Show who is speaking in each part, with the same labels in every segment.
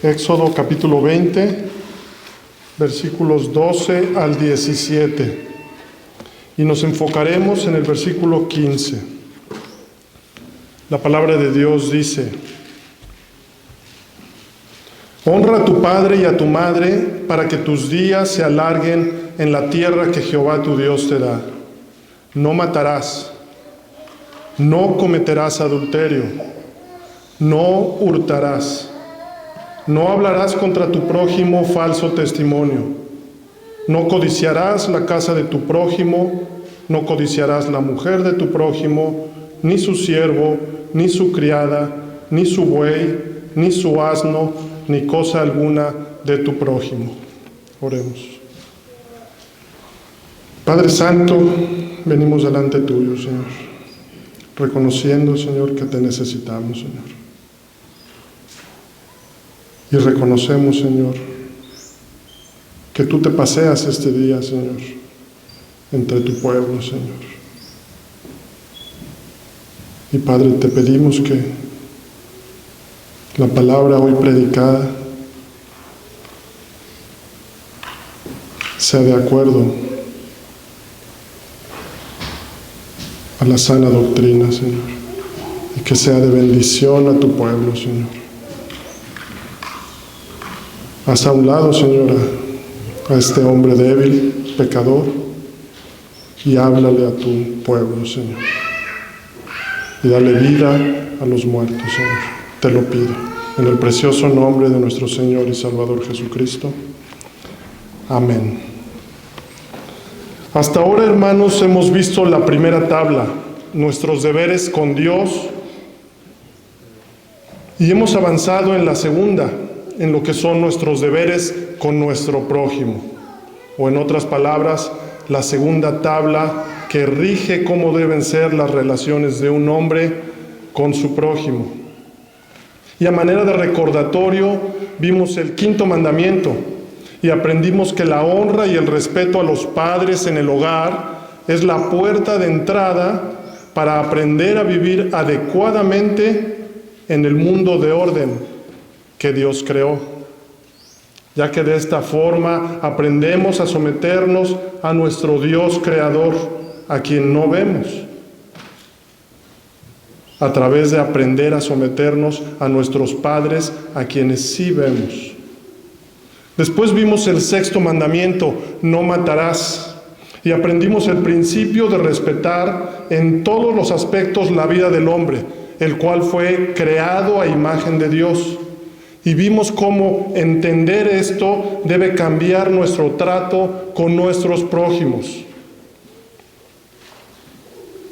Speaker 1: Éxodo capítulo 20, versículos 12 al 17. Y nos enfocaremos en el versículo 15. La palabra de Dios dice: Honra a tu padre y a tu madre para que tus días se alarguen en la tierra que Jehová tu Dios te da. No matarás, no cometerás adulterio, no hurtarás, no hablarás contra tu prójimo falso testimonio, no codiciarás la casa de tu prójimo, no codiciarás la mujer de tu prójimo, ni su siervo, ni su criada, ni su buey, ni su asno, ni cosa alguna de tu prójimo. Oremos. Padre Santo, venimos delante tuyo, Señor, reconociendo, Señor, que te necesitamos, Señor. Y reconocemos, Señor, que tú te paseas este día, Señor, entre tu pueblo, Señor. Y Padre, te pedimos que la palabra hoy predicada sea de acuerdo a la sana doctrina, Señor, y que sea de bendición a tu pueblo, Señor. Haz a un lado, Señor, a este hombre débil, pecador, y háblale a tu pueblo, Señor. Y dale vida a los muertos, Señor. Te lo pido, en el precioso nombre de nuestro Señor y Salvador Jesucristo. Amén. Hasta ahora, hermanos, hemos visto la primera tabla, nuestros deberes con Dios, y hemos avanzado en la segunda, en lo que son nuestros deberes con nuestro prójimo, o en otras palabras, la segunda tabla que rige cómo deben ser las relaciones de un hombre con su prójimo. Y a manera de recordatorio, vimos el quinto mandamiento y aprendimos que la honra y el respeto a los padres en el hogar es la puerta de entrada para aprender a vivir adecuadamente en el mundo de orden que Dios creó, ya que de esta forma aprendemos a someternos a nuestro Dios creador, a quien no vemos, a través de aprender a someternos a nuestros padres, a quienes sí vemos. Después vimos el sexto mandamiento: no matarás, y aprendimos el principio de respetar en todos los aspectos la vida del hombre, el cual fue creado a imagen de Dios. Y vimos cómo entender esto debe cambiar nuestro trato con nuestros prójimos.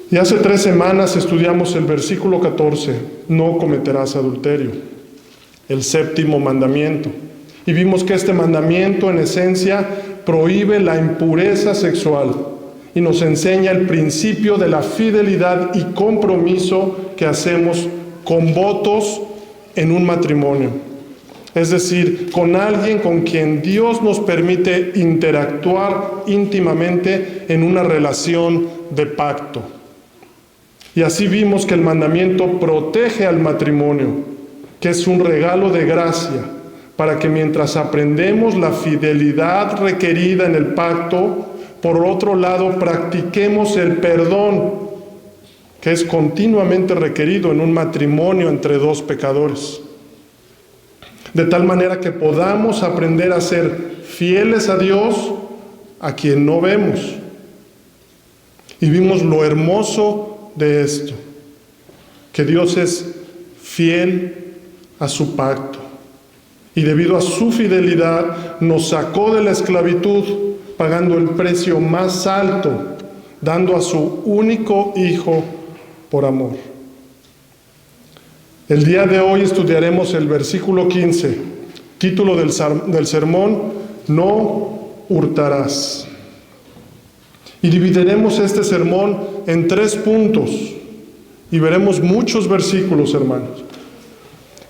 Speaker 1: Y hace 3 semanas estudiamos el versículo 14, no cometerás adulterio, el séptimo mandamiento. Y vimos que este mandamiento en esencia prohíbe la impureza sexual y nos enseña el principio de la fidelidad y compromiso que hacemos con votos en un matrimonio. Es decir, con alguien con quien Dios nos permite interactuar íntimamente en una relación de pacto. Y así vimos que el mandamiento protege al matrimonio, que es un regalo de gracia, para que mientras aprendemos la fidelidad requerida en el pacto, por otro lado practiquemos el perdón, que es continuamente requerido en un matrimonio entre 2 pecadores. De tal manera que podamos aprender a ser fieles a Dios, a quien no vemos. Y vimos lo hermoso de esto, que Dios es fiel a su pacto. Y debido a su fidelidad nos sacó de la esclavitud, pagando el precio más alto, dando a su único Hijo por amor. El día de hoy estudiaremos el versículo 15, título del sermón: no hurtarás. Y dividiremos este sermón en 3 puntos y veremos muchos versículos, hermanos.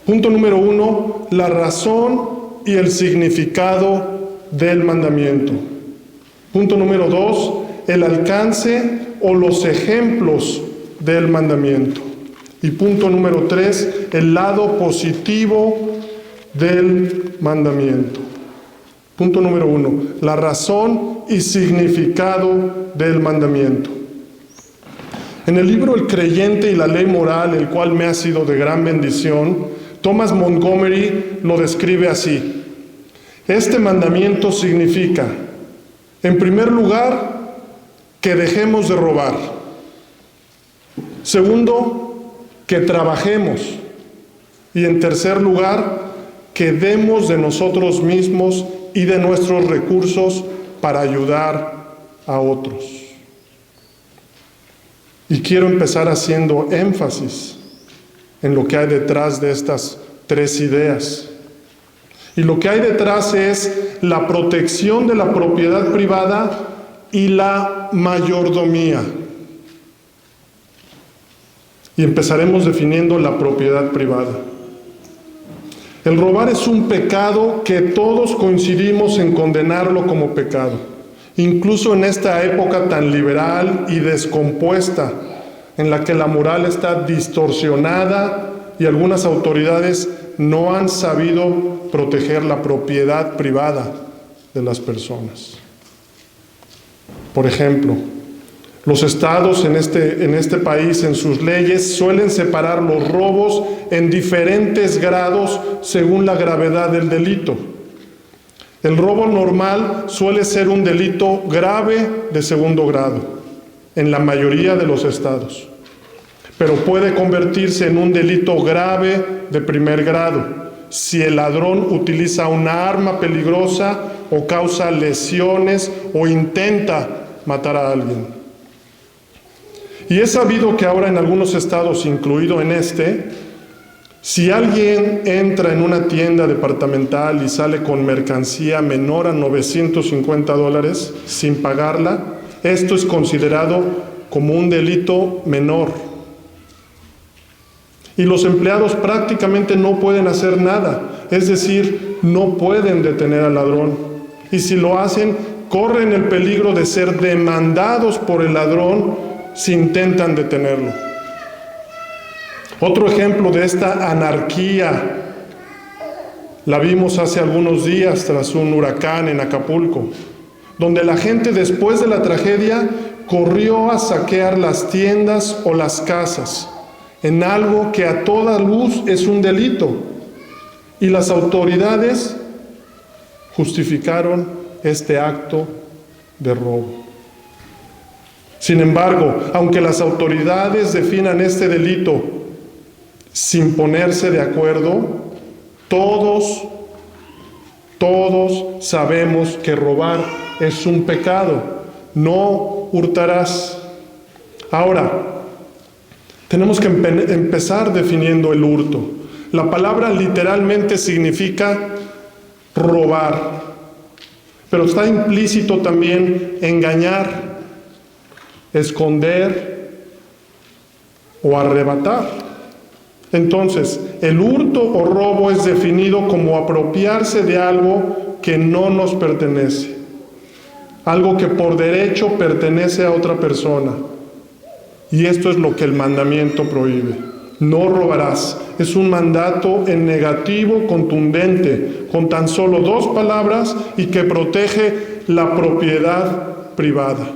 Speaker 1: Punto número 1, la razón y el significado del mandamiento. Punto número 2, el alcance o los ejemplos del mandamiento. Y punto número 3, el lado positivo del mandamiento. Punto número 1, la razón y significado del mandamiento. En el libro El creyente y la ley moral, el cual me ha sido de gran bendición, Thomas Montgomery lo describe así. Este mandamiento significa, en primer lugar, que dejemos de robar. Segundo, que trabajemos. Y en tercer lugar, que demos de nosotros mismos y de nuestros recursos para ayudar a otros. Y quiero empezar haciendo énfasis en lo que hay detrás de estas tres ideas. Y lo que hay detrás es la protección de la propiedad privada y la mayordomía. Y empezaremos definiendo la propiedad privada. El robar es un pecado que todos coincidimos en condenarlo como pecado, incluso en esta época tan liberal y descompuesta, en la que la moral está distorsionada y algunas autoridades no han sabido proteger la propiedad privada de las personas. Por ejemplo, los estados en este país, en sus leyes, suelen separar los robos en diferentes grados según la gravedad del delito. El robo normal suele ser un delito grave de segundo grado, en la mayoría de los estados, pero puede convertirse en un delito grave de primer grado si el ladrón utiliza una arma peligrosa o causa lesiones o intenta matar a alguien. Y es sabido que ahora en algunos estados, incluido en si alguien entra en una tienda departamental y sale con mercancía menor a $950 sin pagarla, esto es considerado como un delito menor. Y los empleados prácticamente no pueden hacer nada, es decir, no pueden detener al ladrón. Y si lo hacen, corren el peligro de ser demandados por el ladrón si intentan detenerlo. Otro ejemplo de esta anarquía la vimos hace algunos días tras un huracán en Acapulco, donde la gente después de la tragedia corrió a saquear las tiendas o las casas, en algo que a toda luz es un delito, y las autoridades justificaron este acto de robo. Sin embargo, aunque las autoridades definan este delito sin ponerse de acuerdo, todos sabemos que robar es un pecado. No hurtarás. Ahora, tenemos que empezar definiendo el hurto. La palabra literalmente significa robar, pero está implícito también engañar, esconder o arrebatar. Entonces, el hurto o robo es definido como apropiarse de algo que no nos pertenece, algo que por derecho pertenece a otra persona. Y esto es lo que el mandamiento prohíbe. No robarás. Es un mandato en negativo contundente, con tan solo 2 palabras y que protege la propiedad privada.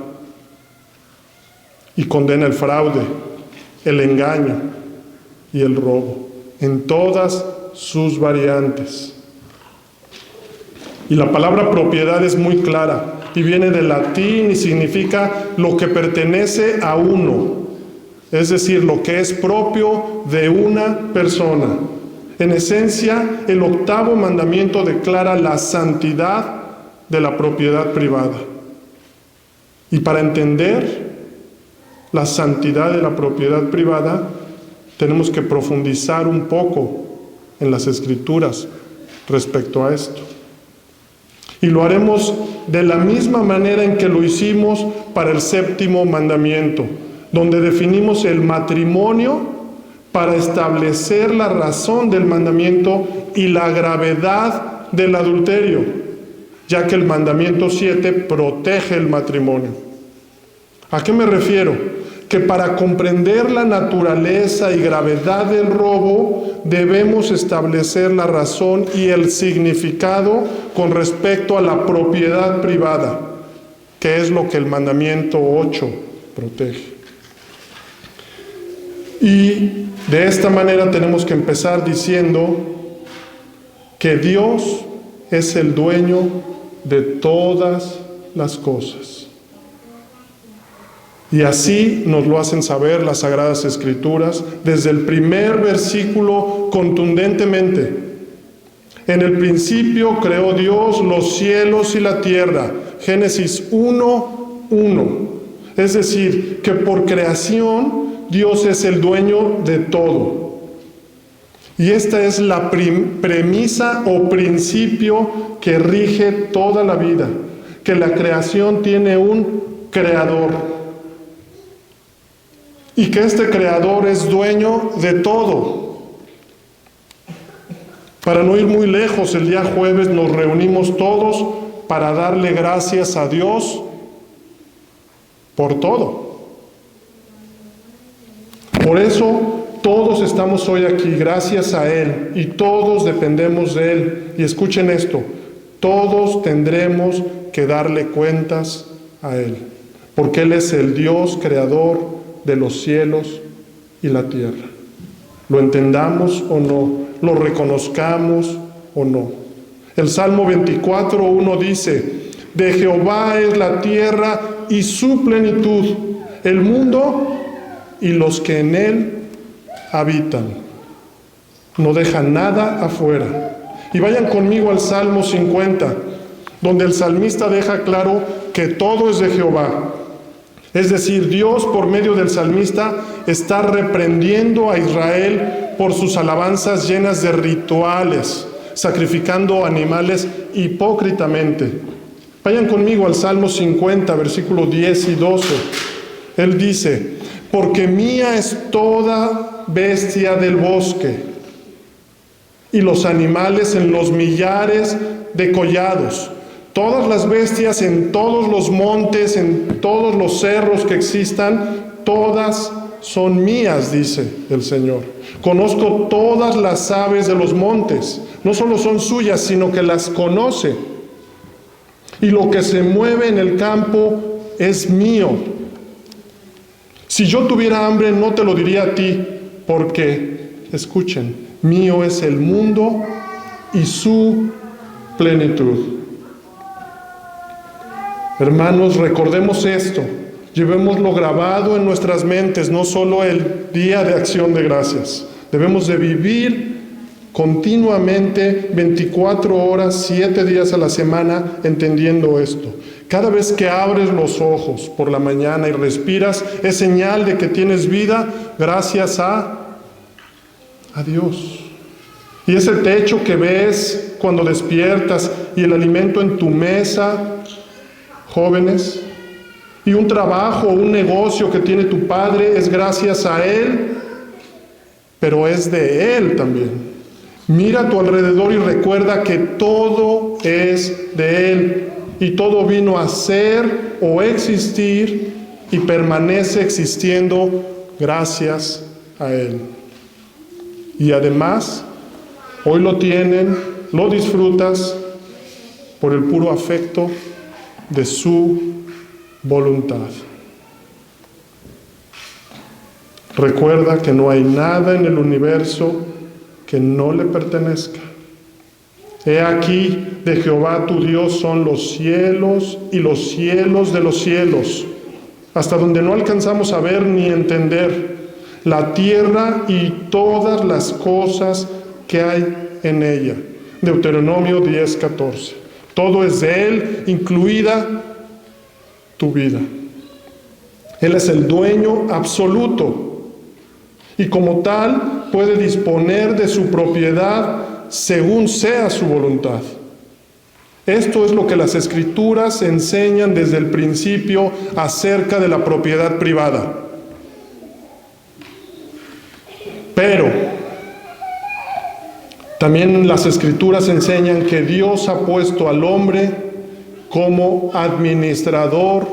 Speaker 1: Y condena el fraude, el engaño y el robo, en todas sus variantes. Y la palabra propiedad es muy clara, y viene del latín y significa lo que pertenece a uno, es decir, lo que es propio de una persona. En esencia, el 8º mandamiento declara la santidad de la propiedad privada. Y para entender la santidad de la propiedad privada, tenemos que profundizar un poco en las Escrituras respecto a esto. Y lo haremos de la misma manera en que lo hicimos para el 7º mandamiento, donde definimos el matrimonio para establecer la razón del mandamiento y la gravedad del adulterio, ya que el mandamiento 7 protege el matrimonio. ¿A qué me refiero? que para comprender la naturaleza y gravedad del robo debemos establecer la razón y el significado con respecto a la propiedad privada, que es lo que el mandamiento 8 protege. Y de esta manera tenemos que empezar diciendo que Dios es el dueño de todas las cosas. Y así nos lo hacen saber las Sagradas Escrituras desde el primer versículo contundentemente. En el principio creó Dios los cielos y la tierra. Génesis 1:1. Es decir, que por creación Dios es el dueño de todo. Y esta es la premisa o principio que rige toda la vida, que la creación tiene un creador y que este creador es dueño de todo. Para no ir muy lejos, el día jueves nos reunimos todos para darle gracias a Dios por todo. Por eso todos estamos hoy aquí gracias a Él y todos dependemos de Él. Y escuchen esto, todos tendremos que darle cuentas a Él, porque Él es el Dios creador de los cielos y la tierra. Lo entendamos o no, lo reconozcamos o no. El Salmo 24:1 dice: de Jehová es la tierra y su plenitud, el mundo y los que en él habitan. No deja nada afuera. Y vayan conmigo al Salmo 50, donde el salmista deja claro que todo es de Jehová. Es decir, Dios por medio del salmista está reprendiendo a Israel por sus alabanzas llenas de rituales, sacrificando animales hipócritamente. Vayan conmigo al Salmo 50, versículos 10 y 12. Él dice: porque mía es toda bestia del bosque, y los animales en los millares de collados, todas las bestias en todos los montes, en todos los cerros que existan, todas son mías, dice el Señor. Conozco todas las aves de los montes, no solo son suyas, sino que las conoce. Y lo que se mueve en el campo es mío. Si yo tuviera hambre, no te lo diría a ti, porque, escuchen, mío es el mundo y su plenitud. Hermanos, recordemos esto, llevémoslo grabado en nuestras mentes, no solo el día de Acción de Gracias. Debemos de vivir continuamente, 24 horas, 7 días a la semana, entendiendo esto. Cada vez que abres los ojos por la mañana y respiras, es señal de que tienes vida gracias a Dios. Y ese techo que ves cuando despiertas y el alimento en tu mesa, jóvenes, y un trabajo o un negocio que tiene tu padre, es gracias a Él, pero es de Él también. Mira a tu alrededor y recuerda que todo es de Él. Y todo vino a ser o existir y permanece existiendo gracias a Él. Y además, hoy lo tienen, lo disfrutas por el puro afecto de su voluntad. Recuerda que no hay nada en el universo que no le pertenezca. He aquí, de Jehová tu Dios son los cielos y los cielos de los cielos, hasta donde no alcanzamos a ver ni entender, la tierra y todas las cosas que hay en ella. Deuteronomio 10:14. Todo es de Él, incluida tu vida. Él es el dueño absoluto y como tal puede disponer de su propiedad según sea su voluntad. Esto es lo que las Escrituras enseñan desde el principio acerca de la propiedad privada. Pero también las Escrituras enseñan que Dios ha puesto al hombre como administrador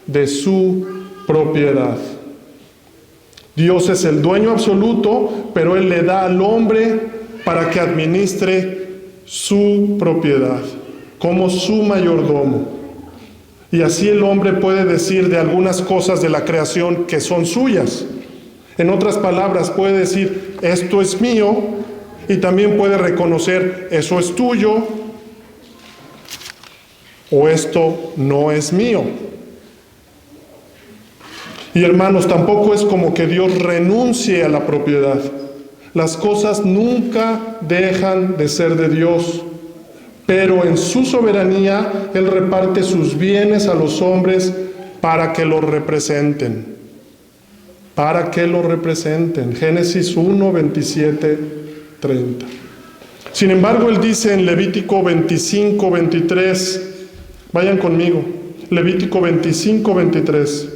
Speaker 1: de su propiedad. Dios es el dueño absoluto, pero Él le da al hombre para que administre su propiedad, como su mayordomo. Y así el hombre puede decir de algunas cosas de la creación que son suyas. En otras palabras, puede decir, esto es mío, y también puede reconocer, eso es tuyo, o esto no es mío. Y hermanos, tampoco es como que Dios renuncie a la propiedad. Las cosas nunca dejan de ser de Dios, pero en su soberanía Él reparte sus bienes a los hombres para que los representen. Para que los representen. Génesis 1, 27, 30. Sin embargo, Él dice en Levítico 25, 23, vayan conmigo, Levítico 25, 23.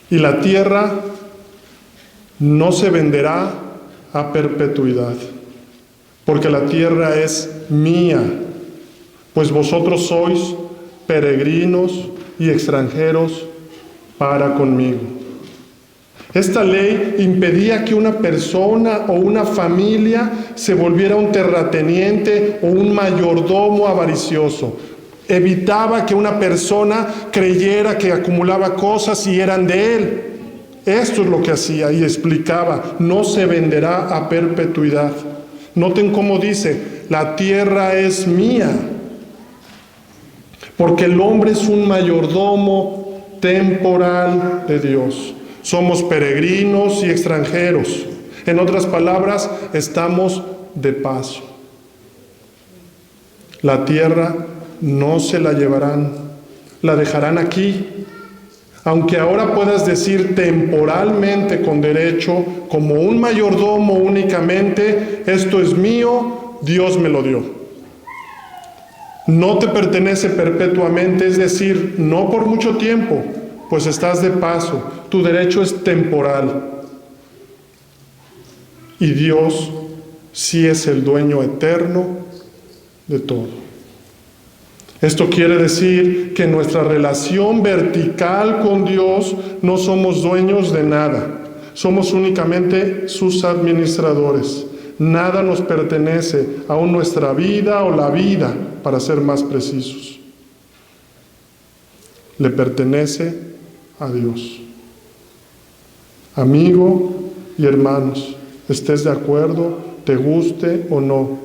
Speaker 1: Y la tierra no se venderá a perpetuidad, porque la tierra es mía, pues vosotros sois peregrinos y extranjeros para conmigo. Esta ley impedía que una persona o una familia se volviera un terrateniente o un mayordomo avaricioso. Evitaba que una persona creyera que acumulaba cosas y eran de él. Esto es lo que hacía y explicaba, no se venderá a perpetuidad. Noten cómo dice, la tierra es mía, porque el hombre es un mayordomo temporal de Dios. Somos peregrinos y extranjeros. En otras palabras, estamos de paso. La tierra no se la llevarán, la dejarán aquí. Aunque ahora puedas decir temporalmente con derecho, como un mayordomo únicamente, esto es mío, Dios me lo dio. No te pertenece perpetuamente, es decir, no por mucho tiempo, pues estás de paso, tu derecho es temporal. Y Dios sí es el dueño eterno de todo. Esto quiere decir que en nuestra relación vertical con Dios no somos dueños de nada, somos únicamente sus administradores. Nada nos pertenece, aún nuestra vida o la vida, para ser más precisos. Le pertenece a Dios. Amigo y hermanos, estés de acuerdo, te guste o no,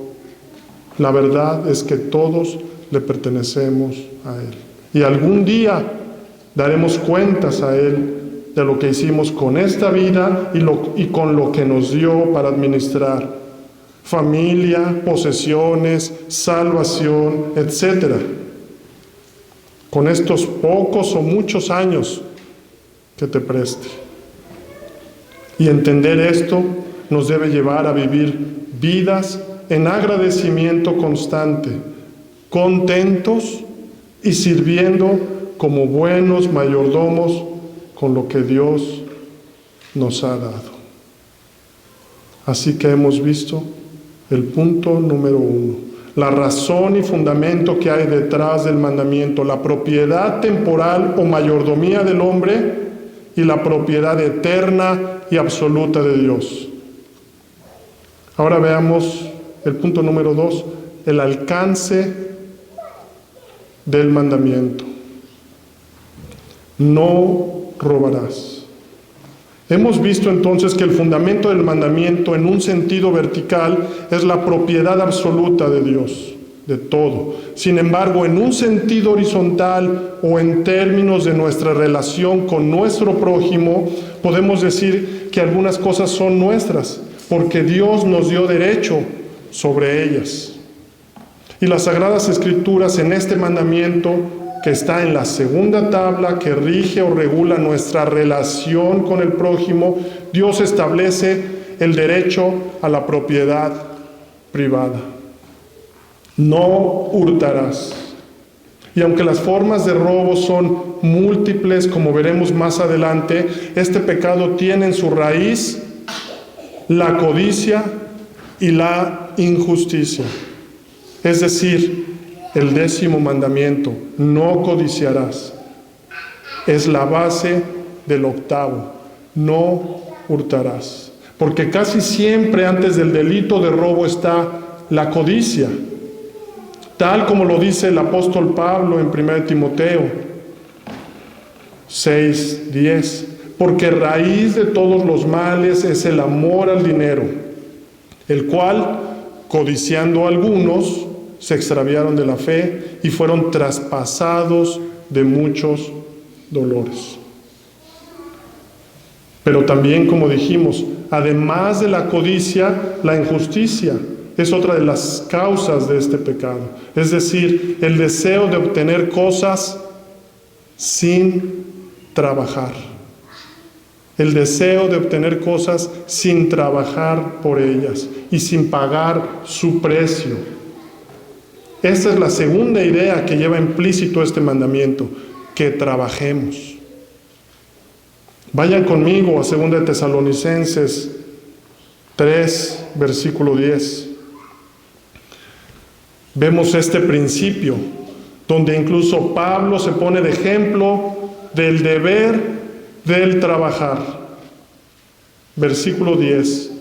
Speaker 1: la verdad es que todos le pertenecemos a Él. Y algún día daremos cuentas a Él de lo que hicimos con esta vida y con lo que nos dio para administrar. Familia, posesiones, salvación, etc. Con estos pocos o muchos años que te preste. Y entender esto nos debe llevar a vivir vidas en agradecimiento constante, contentos y sirviendo como buenos mayordomos con lo que Dios nos ha dado. Así que hemos visto el punto número 1, la razón y fundamento que hay detrás del mandamiento, la propiedad temporal o mayordomía del hombre y la propiedad eterna y absoluta de Dios. Ahora veamos el punto número 2, el alcance del mandamiento. No robarás. Hemos visto entonces que el fundamento del mandamiento en un sentido vertical es la propiedad absoluta de Dios, de todo. Sin embargo, en un sentido horizontal o en términos de nuestra relación con nuestro prójimo, podemos decir que algunas cosas son nuestras, porque Dios nos dio derecho sobre ellas. Y las Sagradas Escrituras en este mandamiento, que está en la segunda tabla, que rige o regula nuestra relación con el prójimo, Dios establece el derecho a la propiedad privada. No hurtarás. Y aunque las formas de robo son múltiples, como veremos más adelante, este pecado tiene en su raíz la codicia y la injusticia. Es decir, el 10º mandamiento, no codiciarás, es la base del 8º. No hurtarás. Porque casi siempre antes del delito de robo está la codicia. Tal como lo dice el apóstol Pablo en 1 Timoteo 6:10. Porque raíz de todos los males es el amor al dinero, el cual, codiciando algunos, se extraviaron de la fe y fueron traspasados de muchos dolores. Pero también, como dijimos, además de la codicia, la injusticia es otra de las causas de este pecado. Es decir, el deseo de obtener cosas sin trabajar. El deseo de obtener cosas sin trabajar por ellas y sin pagar su precio. Esta es la segunda idea que lleva implícito este mandamiento, que trabajemos. Vayan conmigo a 2 de Tesalonicenses 3, versículo 10. Vemos este principio, donde incluso Pablo se pone de ejemplo del deber del trabajar. Versículo 10.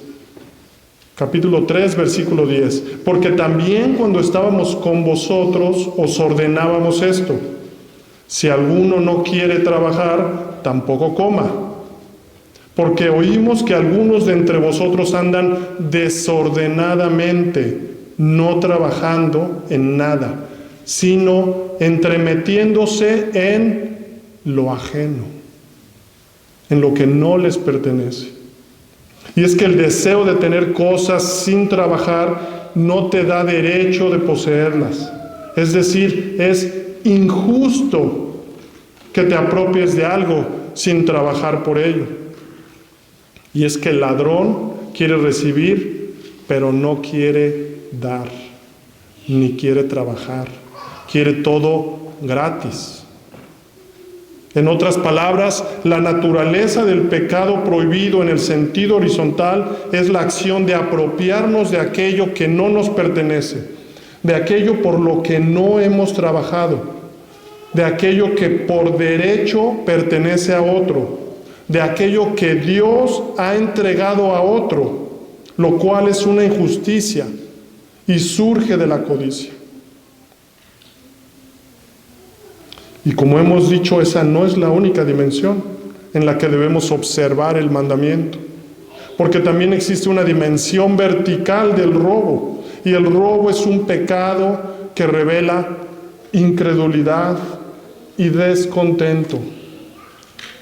Speaker 1: Capítulo 3, versículo 10. Porque también cuando estábamos con vosotros os ordenábamos esto: si alguno no quiere trabajar, tampoco coma. Porque oímos que algunos de entre vosotros andan desordenadamente, no trabajando en nada, sino entremetiéndose en lo ajeno, en lo que no les pertenece. Y es que el deseo de tener cosas sin trabajar no te da derecho de poseerlas. Es decir, es injusto que te apropies de algo sin trabajar por ello. Y es que el ladrón quiere recibir, pero no quiere dar, ni quiere trabajar. Quiere todo gratis. En otras palabras, la naturaleza del pecado prohibido en el sentido horizontal es la acción de apropiarnos de aquello que no nos pertenece, de aquello por lo que no hemos trabajado, de aquello que por derecho pertenece a otro, de aquello que Dios ha entregado a otro, lo cual es una injusticia y surge de la codicia. Y como hemos dicho, esa no es la única dimensión en la que debemos observar el mandamiento, porque también existe una dimensión vertical del robo, y el robo es un pecado que revela incredulidad y descontento,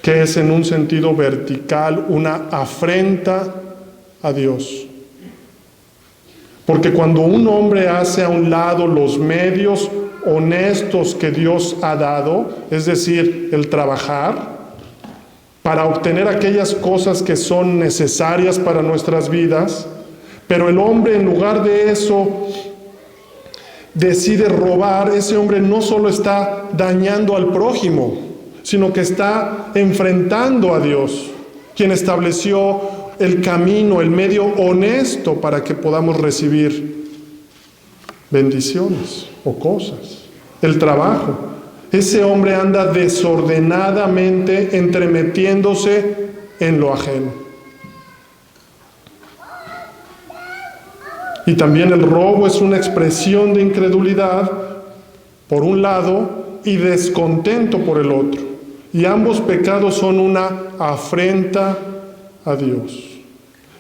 Speaker 1: que es en un sentido vertical una afrenta a Dios. Porque cuando un hombre hace a un lado los medios honestos que Dios ha dado, es decir, el trabajar, para obtener aquellas cosas que son necesarias para nuestras vidas, pero el hombre en lugar de eso decide robar, ese hombre no solo está dañando al prójimo, sino que está enfrentando a Dios, quien estableció el camino, el medio honesto para que podamos recibir bendiciones o cosas, el trabajo. Ese hombre anda desordenadamente entremetiéndose en lo ajeno. Y también el robo es una expresión de incredulidad por un lado y descontento por el otro. Y ambos pecados son una afrenta a Dios.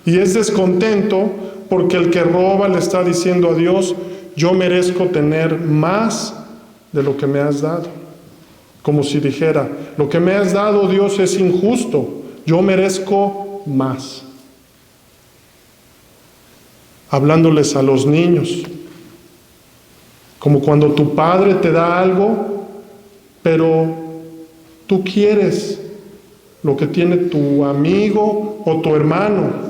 Speaker 1: Y es descontento porque el que roba le está diciendo a Dios: yo merezco tener más de lo que me has dado. Como si dijera: lo que me has dado, Dios, es injusto, yo merezco más. Hablándoles a los niños, como cuando tu padre te da algo, pero tú quieres lo que tiene tu amigo o tu hermano.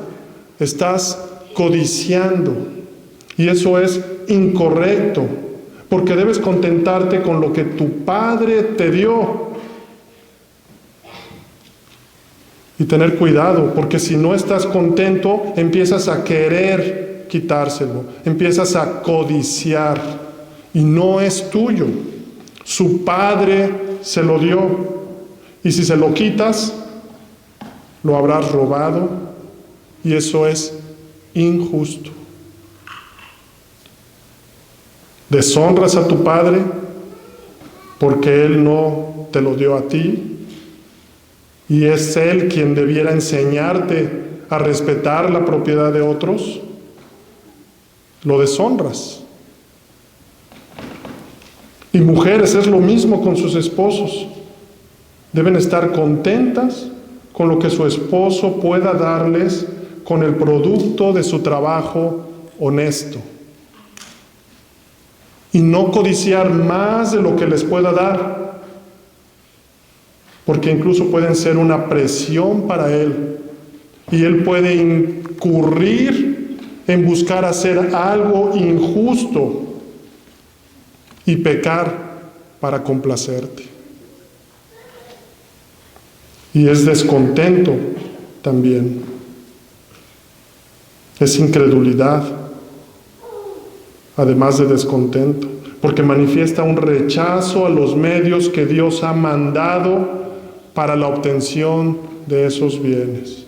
Speaker 1: Estás codiciando, y eso es incorrecto, porque debes contentarte con lo que tu padre te dio. Y tener cuidado, porque si no estás contento, empiezas a querer quitárselo, empiezas a codiciar, y no es tuyo. Su padre se lo dio, y si se lo quitas, lo habrás robado y eso es injusto. Deshonras a tu padre porque él no te lo dio a ti y es él quien debiera enseñarte a respetar la propiedad de otros. Lo deshonras. Y mujeres, es lo mismo con sus esposos. Deben estar contentas con lo que su esposo pueda darles con el producto de su trabajo honesto. Y no codiciar más de lo que les pueda dar, porque incluso pueden ser una presión para él. Y él puede incurrir en buscar hacer algo injusto y pecar para complacerte. Y es descontento también. Es incredulidad, además de descontento, porque manifiesta un rechazo a los medios que Dios ha mandado para la obtención de esos bienes.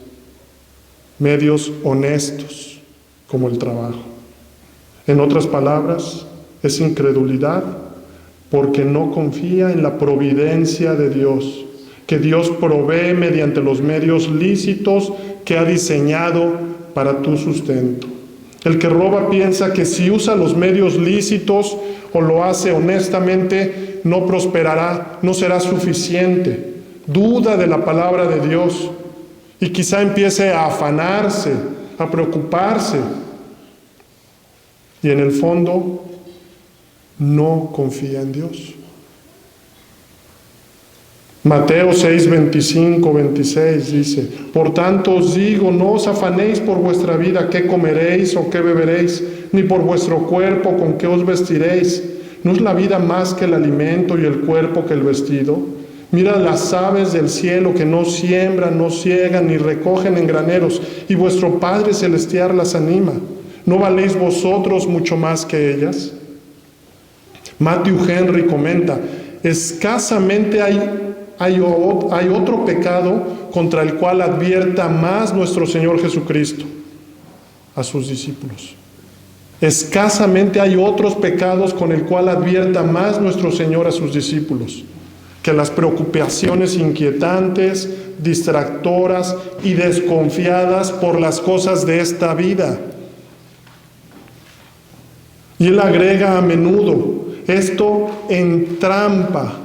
Speaker 1: Medios honestos, como el trabajo. En otras palabras, es incredulidad porque no confía en la providencia de Dios, que Dios provee mediante los medios lícitos que ha diseñado para tu sustento. El que roba piensa que si usa los medios lícitos o lo hace honestamente, no prosperará, no será suficiente. Duda de la palabra de Dios y quizá empiece a afanarse, a preocuparse. Y en el fondo, no confía en Dios. Mateo 6, 25, 26 dice: por tanto os digo, no os afanéis por vuestra vida, qué comeréis o qué beberéis, ni por vuestro cuerpo, con qué os vestiréis. ¿No es la vida más que el alimento y el cuerpo que el vestido? Mira las aves del cielo que no siembran, no siegan, ni recogen en graneros, y vuestro Padre Celestial las anima. ¿No valéis vosotros mucho más que ellas? Matthew Henry comenta: escasamente hay otro pecado contra el cual advierta más nuestro Señor Jesucristo a sus discípulos. Escasamente hay otros pecados con el cual advierta más nuestro Señor a sus discípulos que las preocupaciones inquietantes, distractoras y desconfiadas por las cosas de esta vida. Y él agrega a menudo: esto entrampa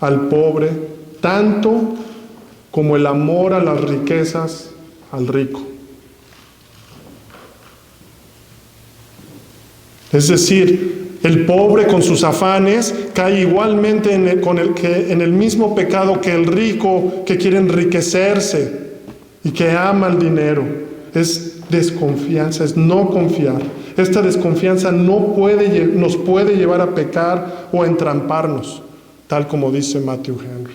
Speaker 1: al pobre tanto como el amor a las riquezas al rico. Es decir, el pobre con sus afanes cae igualmente en el mismo pecado que el rico que quiere enriquecerse y que ama el dinero. Es desconfianza, es no confiar. Esta desconfianza nos puede llevar a pecar o a entramparnos, tal como dice Matthew Henry.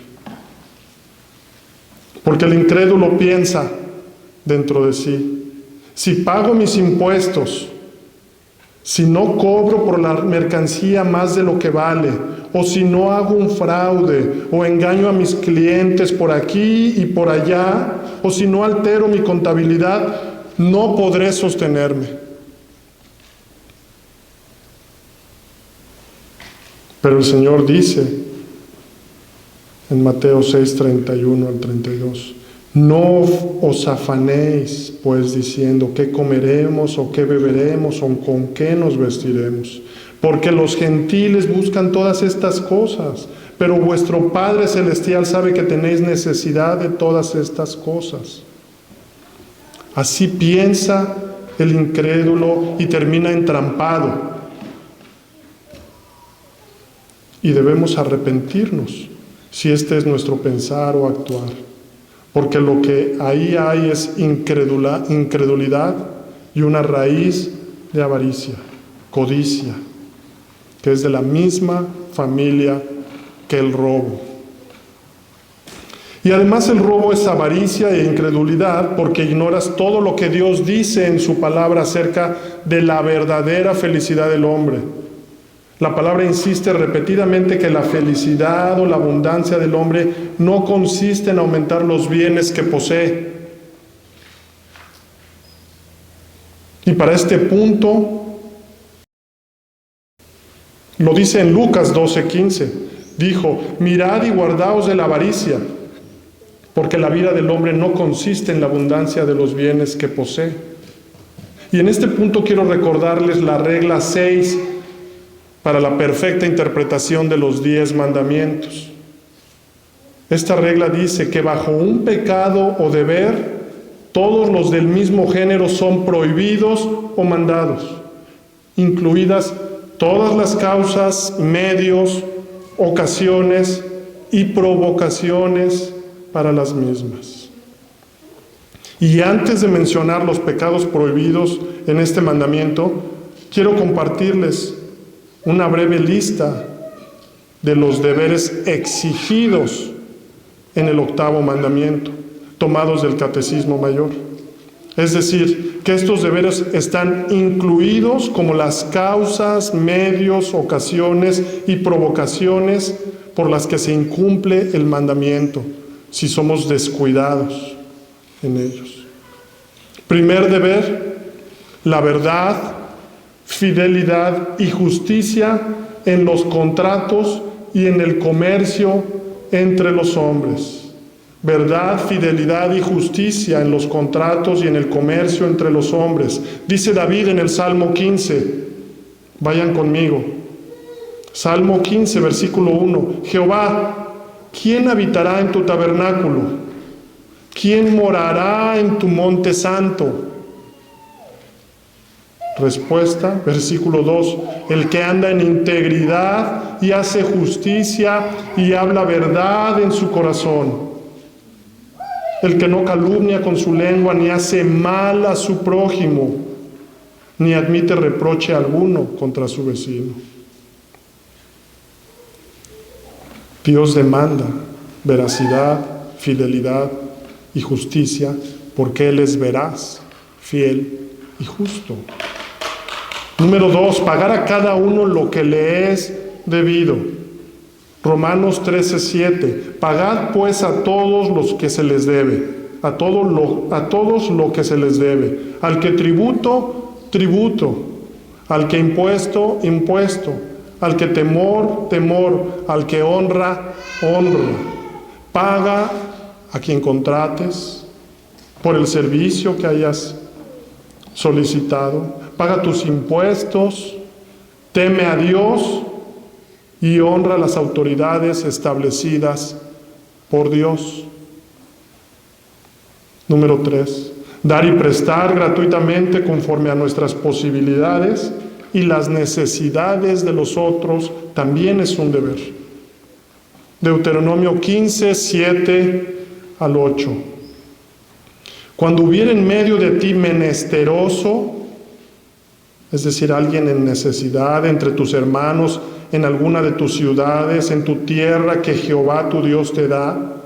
Speaker 1: Porque el incrédulo piensa dentro de sí: si pago mis impuestos, si no cobro por la mercancía más de lo que vale, o si no hago un fraude o engaño a mis clientes por aquí y por allá, o si no altero mi contabilidad, no podré sostenerme. Pero el Señor dice en Mateo 6, 31 al 32: no os afanéis, pues, diciendo qué comeremos o qué beberemos o con qué nos vestiremos, porque los gentiles buscan todas estas cosas, pero vuestro Padre Celestial sabe que tenéis necesidad de todas estas cosas. Así piensa el incrédulo y termina entrampado. Y debemos arrepentirnos si este es nuestro pensar o actuar, porque lo que ahí hay es incredulidad y una raíz de avaricia, codicia, que es de la misma familia que el robo. Y además el robo es avaricia e incredulidad porque ignoras todo lo que Dios dice en su palabra acerca de la verdadera felicidad del hombre. La palabra insiste repetidamente que la felicidad o la abundancia del hombre no consiste en aumentar los bienes que posee. Y para este punto, lo dice en Lucas 12:15, dijo: mirad y guardaos de la avaricia, porque la vida del hombre no consiste en la abundancia de los bienes que posee. Y en este punto quiero recordarles la regla 6 para la perfecta interpretación de los 10 mandamientos. Esta regla dice que bajo un pecado o deber, todos los del mismo género son prohibidos o mandados, incluidas todas las causas, medios, ocasiones y provocaciones para las mismas. Y antes de mencionar los pecados prohibidos en este mandamiento, quiero compartirles una breve lista de los deberes exigidos en el 8º mandamiento, tomados del Catecismo Mayor. Es decir, que estos deberes están incluidos como las causas, medios, ocasiones y provocaciones por las que se incumple el mandamiento, si somos descuidados en ellos. Primer deber: la verdad, fidelidad y justicia en los contratos y en el comercio entre los hombres. Verdad, fidelidad y justicia en los contratos y en el comercio entre los hombres. Dice David en el Salmo 15, vayan conmigo. Salmo 15, versículo 1. Jehová, ¿quién habitará en tu tabernáculo? ¿Quién morará en tu monte santo? Respuesta, versículo 2. El que anda en integridad y hace justicia y habla verdad en su corazón. El que no calumnia con su lengua, ni hace mal a su prójimo, ni admite reproche alguno contra su vecino. Dios demanda veracidad, fidelidad y justicia, porque Él es veraz, fiel y justo. Número 2, pagar a cada uno lo que le es debido. Romanos 13:7, pagad pues a todos los que se les debe, a todos lo que se les debe, al que tributo, tributo, al que impuesto, impuesto, al que temor, temor, al que honra, honra. Paga a quien contrates por el servicio que hayas solicitado, paga tus impuestos, teme a Dios y honra las autoridades establecidas por Dios. Número 3, dar y prestar gratuitamente conforme a nuestras posibilidades y las necesidades de los otros también es un deber. Deuteronomio 15, 7 al 8. Cuando hubiera en medio de ti menesteroso, es decir, alguien en necesidad entre tus hermanos, en alguna de tus ciudades, en tu tierra que Jehová tu Dios te da,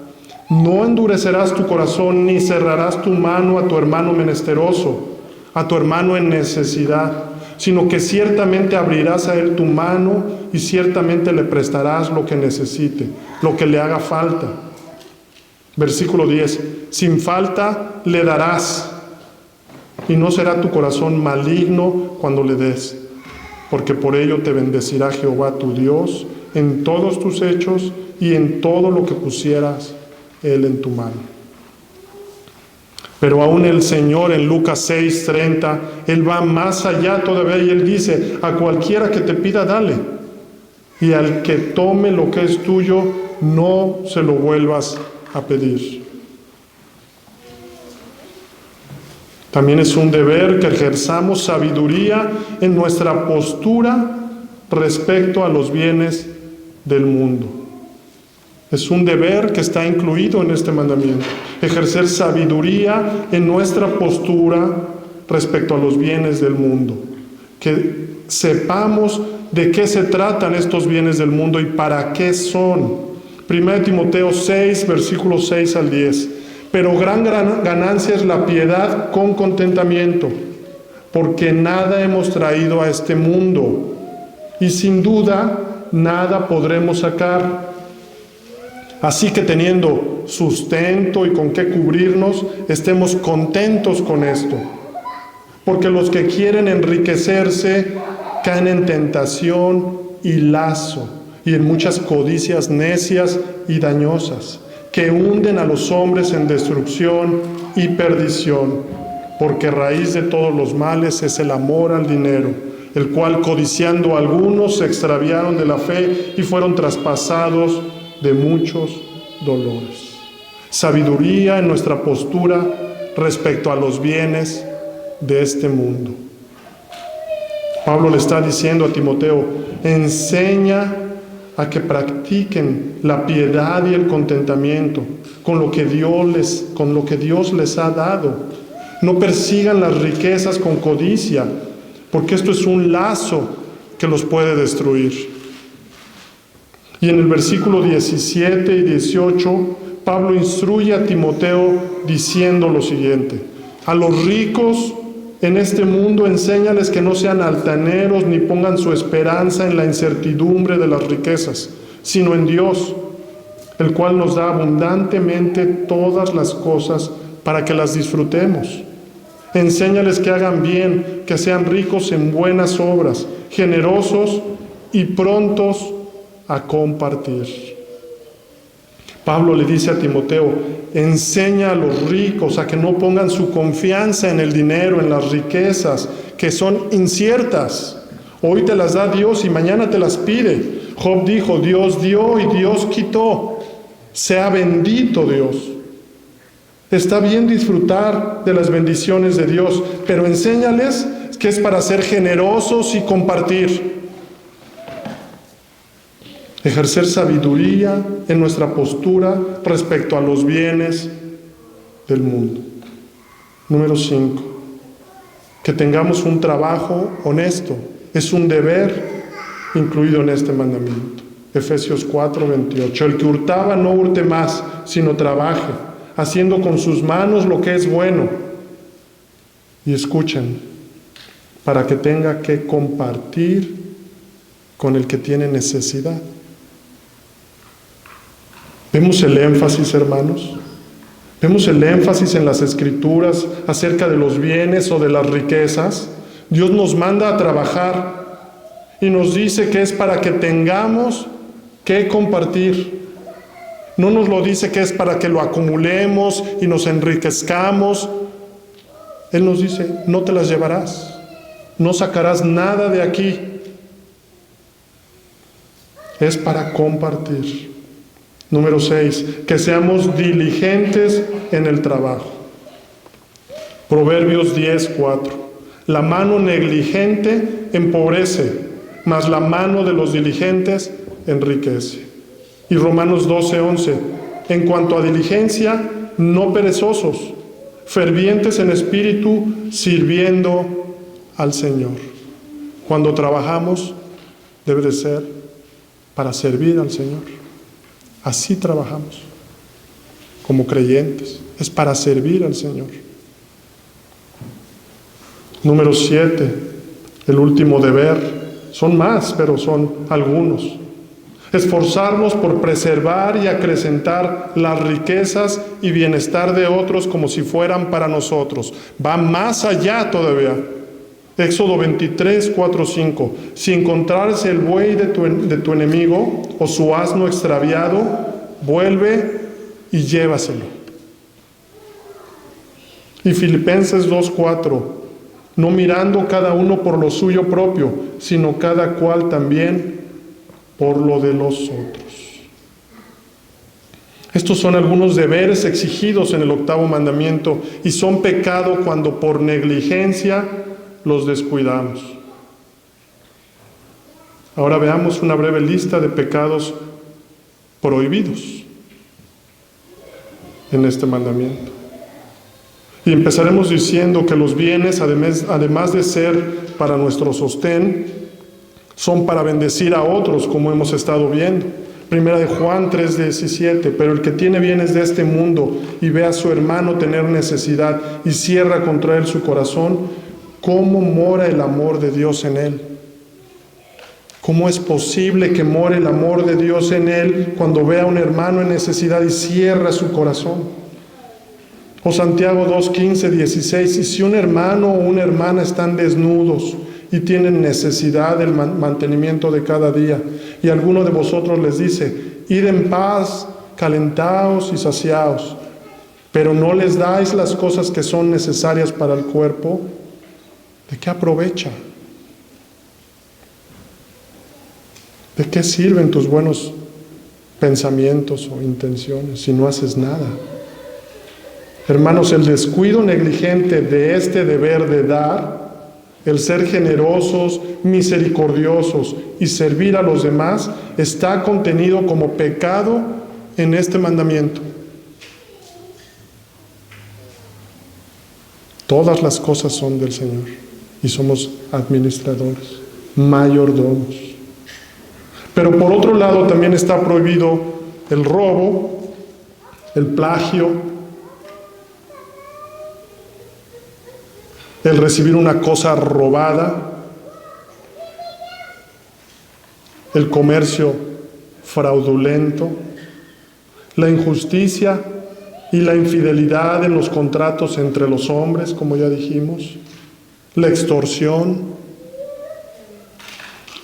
Speaker 1: no endurecerás tu corazón ni cerrarás tu mano a tu hermano menesteroso, a tu hermano en necesidad, sino que ciertamente abrirás a él tu mano y ciertamente le prestarás lo que necesite, lo que le haga falta. Versículo 10, sin falta le darás, y no será tu corazón maligno cuando le des, porque por ello te bendecirá Jehová tu Dios en todos tus hechos y en todo lo que pusieras Él en tu mano. Pero aún el Señor en Lucas 6:30, Él va más allá todavía y Él dice, a cualquiera que te pida, dale, y al que tome lo que es tuyo, no se lo vuelvas a pedir. También es un deber que ejerzamos sabiduría en nuestra postura respecto a los bienes del mundo. Es un deber que está incluido en este mandamiento. Ejercer sabiduría en nuestra postura respecto a los bienes del mundo. Que sepamos de qué se tratan estos bienes del mundo y para qué son. 1 Timoteo 6, versículos 6 al 10. Pero gran ganancia es la piedad con contentamiento, porque nada hemos traído a este mundo y sin duda nada podremos sacar. Así que teniendo sustento y con qué cubrirnos, estemos contentos con esto. Porque los que quieren enriquecerse caen en tentación y lazo y en muchas codicias necias y dañosas, que hunden a los hombres en destrucción y perdición, porque raíz de todos los males es el amor al dinero, el cual codiciando algunos se extraviaron de la fe y fueron traspasados de muchos dolores. Sabiduría en nuestra postura respecto a los bienes de este mundo. Pablo le está diciendo a Timoteo, enseña a que practiquen la piedad y el contentamiento con lo que Dios les ha dado. No persigan las riquezas con codicia, porque esto es un lazo que los puede destruir. Y en el versículo 17 y 18, Pablo instruye a Timoteo diciendo lo siguiente: a los ricos en este mundo enséñales que no sean altaneros ni pongan su esperanza en la incertidumbre de las riquezas, sino en Dios, el cual nos da abundantemente todas las cosas para que las disfrutemos. Enséñales que hagan bien, que sean ricos en buenas obras, generosos y prontos a compartir. Pablo le dice a Timoteo, enseña a los ricos a que no pongan su confianza en el dinero, en las riquezas, que son inciertas. Hoy te las da Dios y mañana te las pide. Job dijo, Dios dio y Dios quitó. Sea bendito Dios. Está bien disfrutar de las bendiciones de Dios, pero enséñales que es para ser generosos y compartir. Ejercer sabiduría en nuestra postura respecto a los bienes del mundo. Número 5. Que tengamos un trabajo honesto. Es un deber incluido en este mandamiento. Efesios 4:28. El que hurtaba no hurte más, sino trabaje, haciendo con sus manos lo que es bueno. Y escuchen, para que tenga que compartir con el que tiene necesidad. ¿Vemos el énfasis, hermanos? ¿Vemos el énfasis en las Escrituras acerca de los bienes o de las riquezas? Dios nos manda a trabajar y nos dice que es para que tengamos que compartir. No nos lo dice que es para que lo acumulemos y nos enriquezcamos. Él nos dice, no te las llevarás, no sacarás nada de aquí. Es para compartir. Número 6, que seamos diligentes en el trabajo. Proverbios 10:4. La mano negligente empobrece, mas la mano de los diligentes enriquece. Y Romanos 12:11. En cuanto a diligencia, no perezosos, fervientes en espíritu, sirviendo al Señor. Cuando trabajamos, debe de ser para servir al Señor. Así trabajamos, como creyentes, es para servir al Señor. Número 7, el último deber. Son más, pero son algunos. Esforzarnos por preservar y acrecentar las riquezas y bienestar de otros como si fueran para nosotros. Va más allá todavía. Éxodo 23:4-5. Si encontrarse el buey de tu enemigo o su asno extraviado, vuelve y llévaselo. Y Filipenses 2:4. No mirando cada uno por lo suyo propio, sino cada cual también por lo de los otros. Estos son algunos deberes exigidos en el 8º mandamiento y son pecado cuando por negligencia los descuidamos. Ahora veamos una breve lista de pecados prohibidos en este mandamiento. Y empezaremos diciendo que los bienes, además de ser para nuestro sostén, son para bendecir a otros, como hemos estado viendo. Primera de Juan 3:17, pero el que tiene bienes de este mundo y ve a su hermano tener necesidad y cierra contra él su corazón, ¿cómo mora el amor de Dios en él? ¿Cómo es posible que more el amor de Dios en él cuando ve a un hermano en necesidad y cierra su corazón? O Santiago 2, 15, 16, y si un hermano o una hermana están desnudos y tienen necesidad del mantenimiento de cada día, y alguno de vosotros les dice, id en paz, calentaos y saciaos, pero no les dais las cosas que son necesarias para el cuerpo, ¿de qué aprovecha? ¿De qué sirven tus buenos pensamientos o intenciones si no haces nada? Hermanos, el descuido negligente de este deber de dar, el ser generosos, misericordiosos y servir a los demás, está contenido como pecado en este mandamiento. Todas las cosas son del Señor y somos administradores, mayordomos. Pero por otro lado también está prohibido el robo, el plagio, el recibir una cosa robada, el comercio fraudulento, la injusticia y la infidelidad en los contratos entre los hombres, como ya dijimos, la extorsión,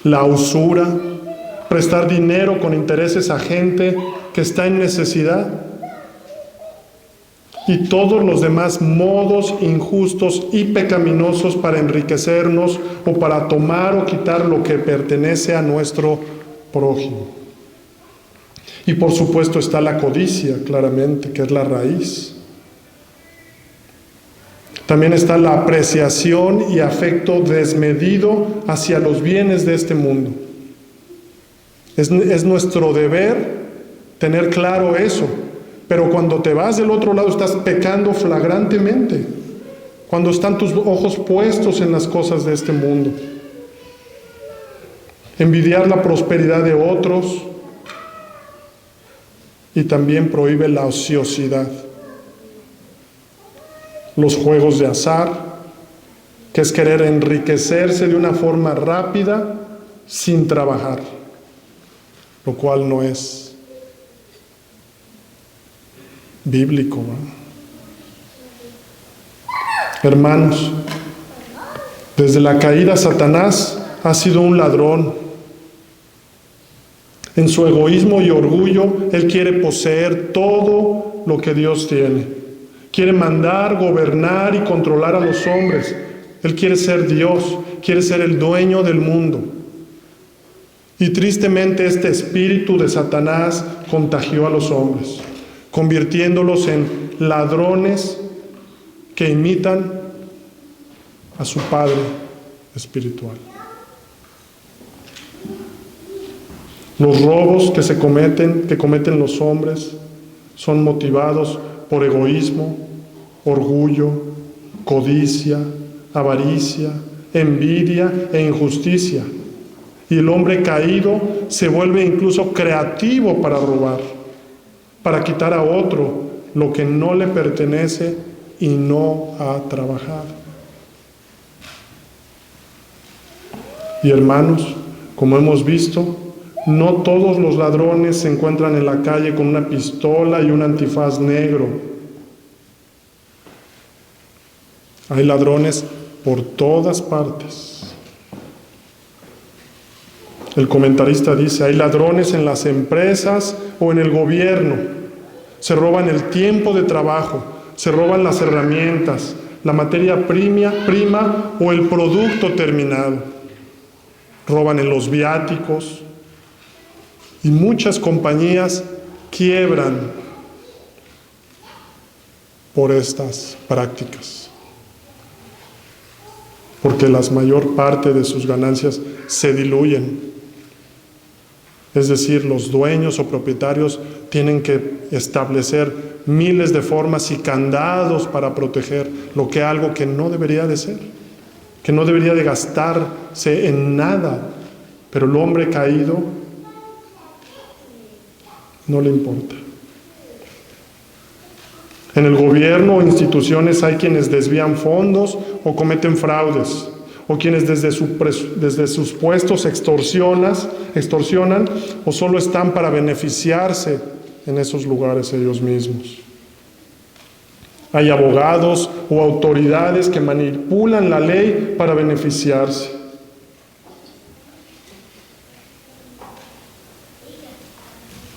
Speaker 1: la usura, prestar dinero con intereses a gente que está en necesidad, y todos los demás modos injustos y pecaminosos para enriquecernos o para tomar o quitar lo que pertenece a nuestro prójimo. Y por supuesto está la codicia, claramente, que es la raíz. También está la apreciación y afecto desmedido hacia los bienes de este mundo. Es nuestro deber tener claro eso. Pero cuando te vas del otro lado estás pecando flagrantemente, cuando están tus ojos puestos en las cosas de este mundo. Envidiar la prosperidad de otros y también prohíbe la ociosidad. Los juegos de azar, que es querer enriquecerse de una forma rápida sin trabajar, lo cual no es bíblico, ¿no? Hermanos, desde la caída Satanás ha sido un ladrón. En su egoísmo y orgullo, él quiere poseer todo lo que Dios tiene. Quiere mandar, gobernar y controlar a los hombres. Él quiere ser Dios, quiere ser el dueño del mundo. Y tristemente este espíritu de Satanás contagió a los hombres, convirtiéndolos en ladrones que imitan a su padre espiritual. Los robos que cometen los hombres son motivados por egoísmo, orgullo, codicia, avaricia, envidia e injusticia. Y el hombre caído se vuelve incluso creativo para robar, para quitar a otro lo que no le pertenece y no ha trabajado. Y hermanos, como hemos visto, no todos los ladrones se encuentran en la calle con una pistola y un antifaz negro. Hay ladrones por todas partes. El comentarista dice, hay ladrones en las empresas o en el gobierno. Se roban el tiempo de trabajo, se roban las herramientas, la materia prima o el producto terminado. Roban en los viáticos y muchas compañías quiebran por estas prácticas, porque la mayor parte de sus ganancias se diluyen. Es decir, los dueños o propietarios tienen que establecer miles de formas y candados para proteger algo que no debería de ser, que no debería de gastarse en nada, pero el hombre caído no le importa. En el gobierno o instituciones hay quienes desvían fondos o cometen fraudes, o quienes desde sus puestos extorsionan o solo están para beneficiarse en esos lugares ellos mismos. Hay abogados o autoridades que manipulan la ley para beneficiarse.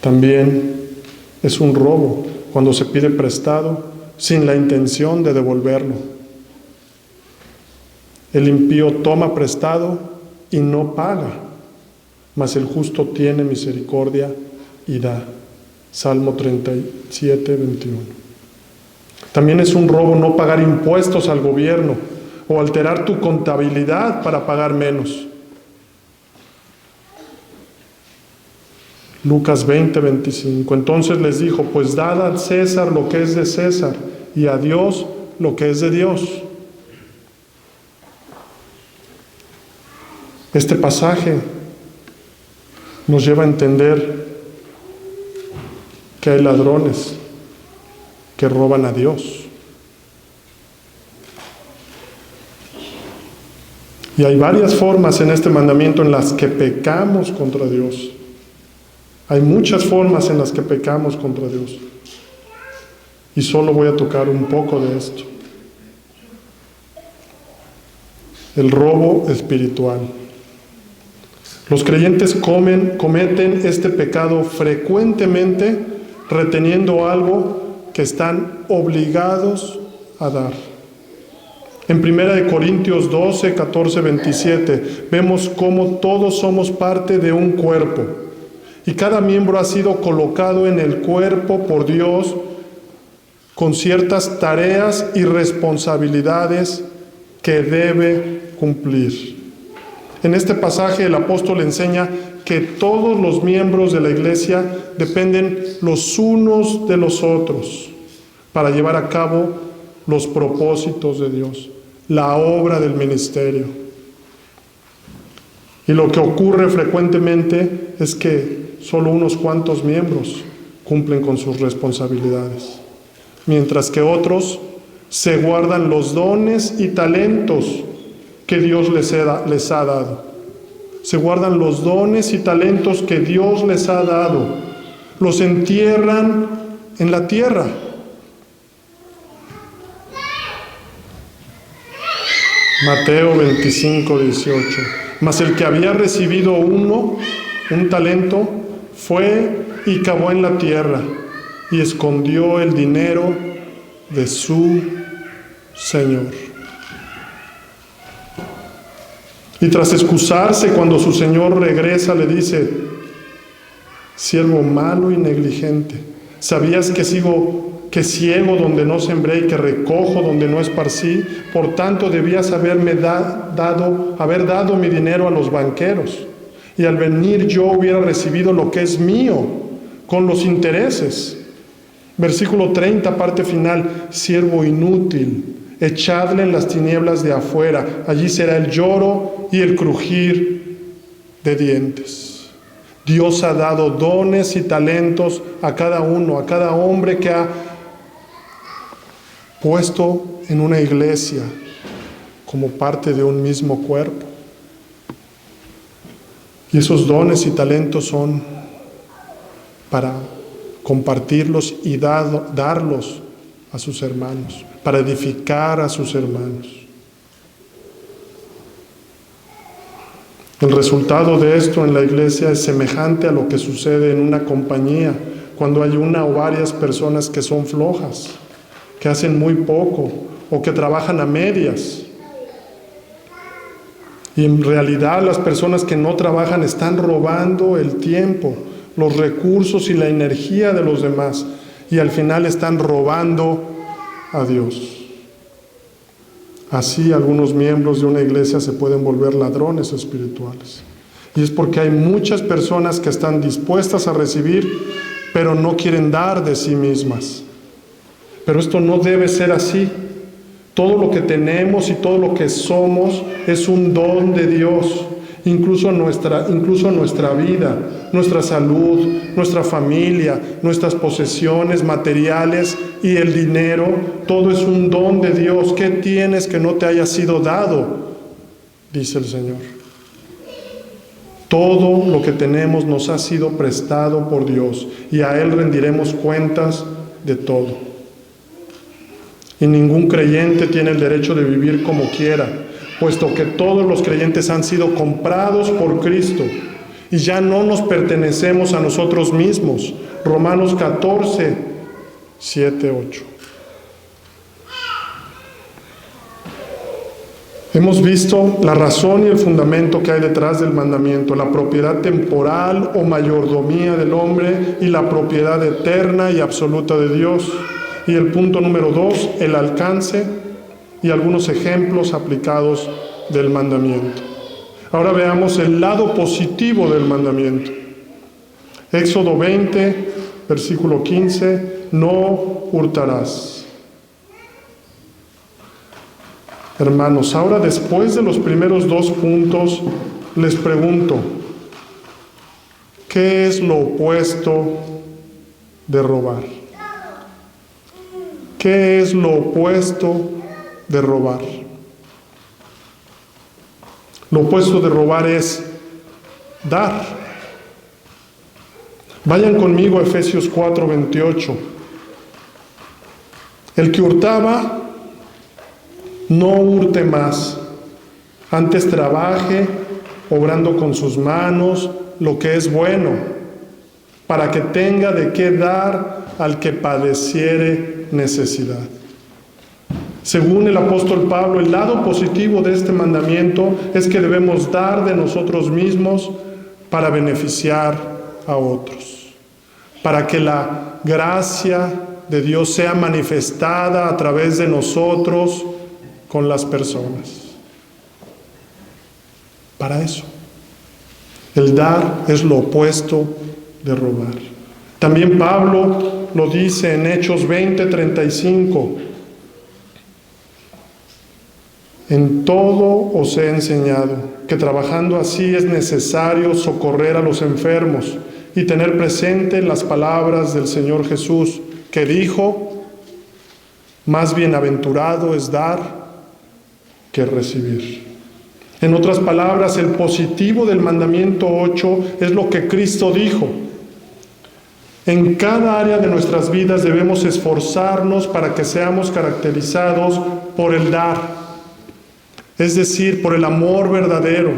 Speaker 1: También es un robo cuando se pide prestado sin la intención de devolverlo. El impío toma prestado y no paga, mas el justo tiene misericordia y da. Salmo 37, 21. También es un robo no pagar impuestos al gobierno o alterar tu contabilidad para pagar menos. Lucas 20, 25. Entonces les dijo, pues dad al César lo que es de César y a Dios lo que es de Dios. Este pasaje nos lleva a entender que hay ladrones que roban a Dios. Y hay varias formas en este mandamiento en las que pecamos contra Dios. Hay muchas formas en las que pecamos contra Dios. Y solo voy a tocar un poco de esto. El robo espiritual. Los creyentes cometen este pecado frecuentemente reteniendo algo que están obligados a dar. En 1 Corintios 12, 14, 27 vemos cómo todos somos parte de un cuerpo y cada miembro ha sido colocado en el cuerpo por Dios con ciertas tareas y responsabilidades que debe cumplir. En este pasaje el apóstol enseña que todos los miembros de la iglesia dependen los unos de los otros para llevar a cabo los propósitos de Dios, la obra del ministerio. Y lo que ocurre frecuentemente es que solo unos cuantos miembros cumplen con sus responsabilidades, mientras que otros se guardan los dones y talentos que Dios les ha dado. Se guardan los dones y talentos que Dios les ha dado. Los entierran en la tierra. Mateo 25, 18. Mas el que había recibido un talento, fue y cavó en la tierra y escondió el dinero de su Señor. Y tras excusarse, cuando su señor regresa, le dice: siervo malo y negligente, ¿sabías que ciego donde no sembré y que recojo donde no esparcí? Por tanto, debías haber dado mi dinero a los banqueros, y al venir yo hubiera recibido lo que es mío, con los intereses. Versículo 30, parte final: siervo inútil, echadle en las tinieblas de afuera, allí será el lloro y el crujir de dientes. Dios ha dado dones y talentos a cada uno, a cada hombre que ha puesto en una iglesia como parte de un mismo cuerpo. Y esos dones y talentos son para compartirlos y darlos a sus hermanos, para edificar a sus hermanos. El resultado de esto en la iglesia es semejante a lo que sucede en una compañía cuando hay una o varias personas que son flojas, que hacen muy poco o que trabajan a medias. Y en realidad las personas que no trabajan están robando el tiempo, los recursos y la energía de los demás, y al final están robando a Dios. Así algunos miembros de una iglesia se pueden volver ladrones espirituales. Y es porque hay muchas personas que están dispuestas a recibir, pero no quieren dar de sí mismas. Pero esto no debe ser así. Todo lo que tenemos y todo lo que somos es un don de Dios. Incluso nuestra vida, nuestra salud, nuestra familia, nuestras posesiones materiales y el dinero, todo es un don de Dios. ¿Qué tienes que no te haya sido dado? dice el Señor. Todo lo que tenemos nos ha sido prestado por Dios y a Él rendiremos cuentas de todo. Y ningún creyente tiene el derecho de vivir como quiera, puesto que todos los creyentes han sido comprados por Cristo y ya no nos pertenecemos a nosotros mismos. Romanos 14, 7, 8. Hemos visto la razón y el fundamento que hay detrás del mandamiento, la propiedad temporal o mayordomía del hombre y la propiedad eterna y absoluta de Dios. Y el punto número 2, el alcance y algunos ejemplos aplicados del mandamiento. Ahora veamos el lado positivo del mandamiento. Éxodo 20, versículo 15, no hurtarás. Hermanos, ahora después de los primeros 2 puntos, les pregunto, ¿qué es lo opuesto de robar? ¿Qué es lo opuesto de robar? Lo opuesto de robar es dar. Vayan conmigo a Efesios 4, 28. El que hurtaba, no hurte más, antes trabaje, obrando con sus manos lo que es bueno, para que tenga de qué dar al que padeciere necesidad. Según el apóstol Pablo, el lado positivo de este mandamiento es que debemos dar de nosotros mismos para beneficiar a otros, para que la gracia de Dios sea manifestada a través de nosotros con las personas. Para eso. El dar es lo opuesto de robar. También Pablo lo dice en Hechos 20:35. En todo os he enseñado que trabajando así es necesario socorrer a los enfermos y tener presente las palabras del Señor Jesús, que dijo: más bienaventurado es dar que recibir. En otras palabras, el positivo del mandamiento 8 es lo que Cristo dijo. En cada área de nuestras vidas debemos esforzarnos para que seamos caracterizados por el dar, es decir, por el amor verdadero.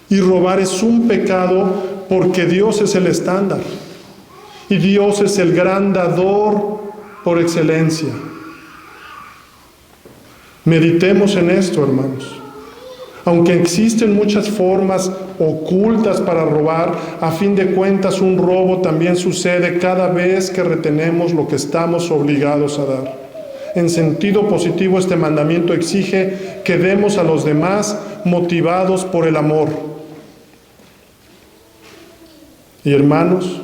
Speaker 1: Y robar es un pecado porque Dios es el estándar y Dios es el gran dador por excelencia. Meditemos en esto, hermanos. Aunque existen muchas formas ocultas para robar, a fin de cuentas un robo también sucede cada vez que retenemos lo que estamos obligados a dar. En sentido positivo, este mandamiento exige que demos a los demás motivados por el amor. Y hermanos,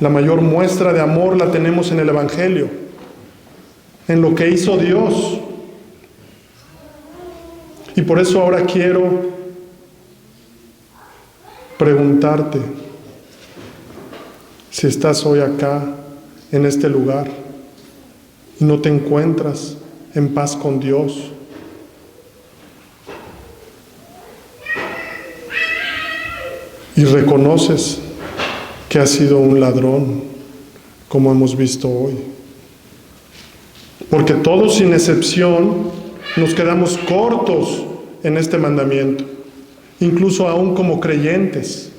Speaker 1: la mayor muestra de amor la tenemos en el Evangelio, en lo que hizo Dios. Y por eso ahora quiero preguntarte si estás hoy acá, en este lugar, y no te encuentras en paz con Dios. Y reconoces que has sido un ladrón, como hemos visto hoy. Porque todos, sin excepción, nos quedamos cortos en este mandamiento, incluso aún como creyentes.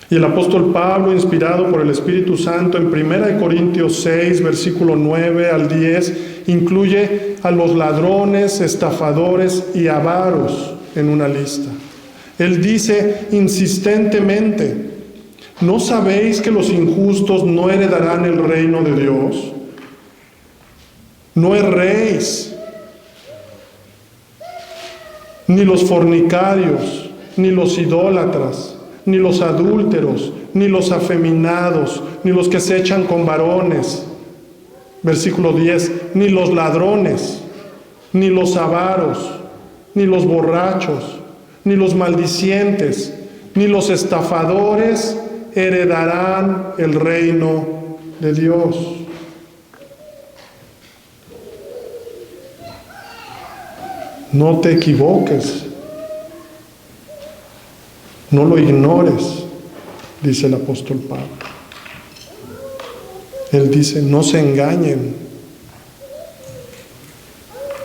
Speaker 1: Y el apóstol Pablo, inspirado por el Espíritu Santo, en 1 Corintios 6, versículo 9 al 10, incluye a los ladrones, estafadores y avaros en una lista. Él dice insistentemente: ¿no sabéis que los injustos no heredarán el reino de Dios? No erréis, ni los fornicarios, ni los idólatras, ni los adúlteros, ni los afeminados, ni los que se echan con varones. Versículo 10, ni los ladrones, ni los avaros, ni los borrachos, ni los maldicientes, ni los estafadores heredarán el reino de Dios. No te equivoques. No lo ignores, dice el apóstol Pablo. Él dice, no se engañen.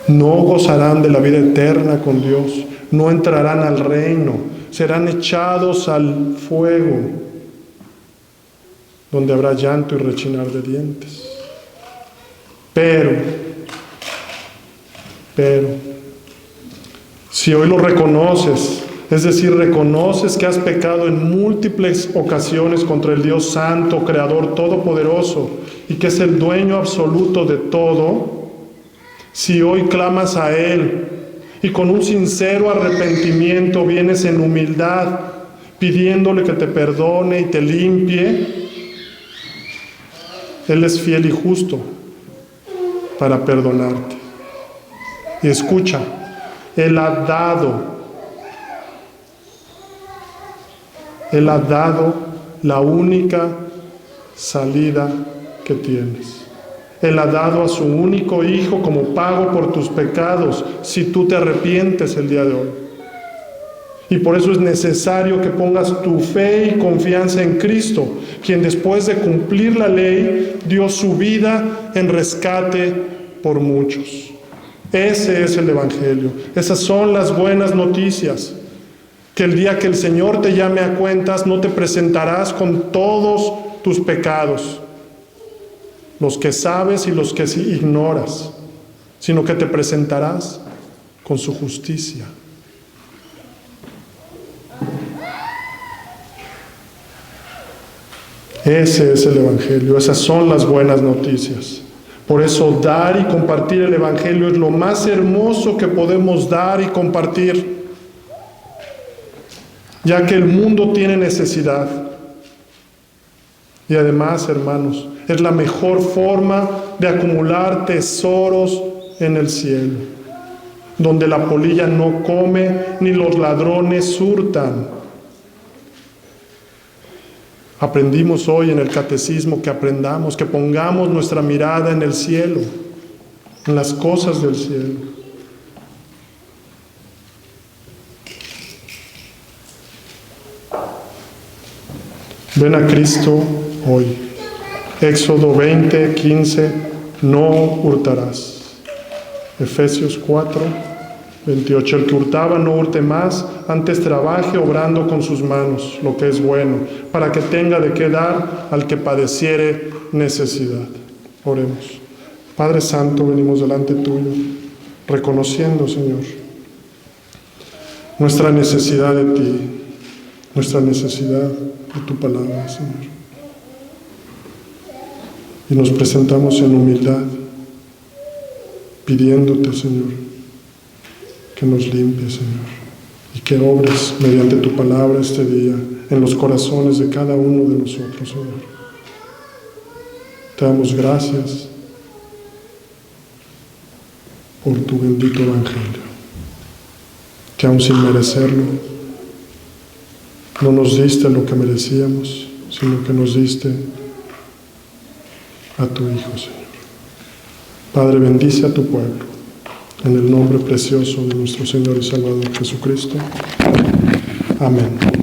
Speaker 1: No gozarán de la vida eterna con Dios. No entrarán al reino. Serán echados al fuego, donde habrá llanto y rechinar de dientes. Pero, si hoy lo reconoces, es decir, reconoces que has pecado en múltiples ocasiones contra el Dios Santo, Creador Todopoderoso, y que es el dueño absoluto de todo, si hoy clamas a Él y con un sincero arrepentimiento vienes en humildad, pidiéndole que te perdone y te limpie, Él es fiel y justo para perdonarte. Y escucha, Él ha dado la única salida que tienes. Él ha dado a su único Hijo como pago por tus pecados, si tú te arrepientes el día de hoy. Y por eso es necesario que pongas tu fe y confianza en Cristo, quien después de cumplir la ley, dio su vida en rescate por muchos. Ese es el Evangelio. Esas son las buenas noticias. Que el día que el Señor te llame a cuentas, no te presentarás con todos tus pecados, los que sabes y los que ignoras, sino que te presentarás con su justicia. Ese es el Evangelio, esas son las buenas noticias. Por eso dar y compartir el Evangelio es lo más hermoso que podemos dar y compartir, ya que el mundo tiene necesidad. Y además, hermanos, es la mejor forma de acumular tesoros en el cielo, donde la polilla no come ni los ladrones hurtan. Aprendimos hoy en el catecismo que aprendamos, que pongamos nuestra mirada en el cielo, en las cosas del cielo. Ven a Cristo hoy. Éxodo 20, 15, no hurtarás. Efesios 4, 28. El que hurtaba no hurte más, antes trabaje obrando con sus manos lo que es bueno, para que tenga de qué dar al que padeciere necesidad. Oremos. Padre Santo, venimos delante tuyo, reconociendo, Señor, nuestra necesidad de ti, nuestra necesidad de tu palabra, Señor. Y nos presentamos en humildad, pidiéndote, Señor, que nos limpies, Señor, y que obres mediante tu palabra este día en los corazones de cada uno de nosotros, Señor. Te damos gracias por tu bendito Evangelio, que aun sin merecerlo, no nos diste lo que merecíamos, sino que nos diste a tu Hijo, Señor. Padre, bendice a tu pueblo, en el nombre precioso de nuestro Señor y Salvador Jesucristo. Amén.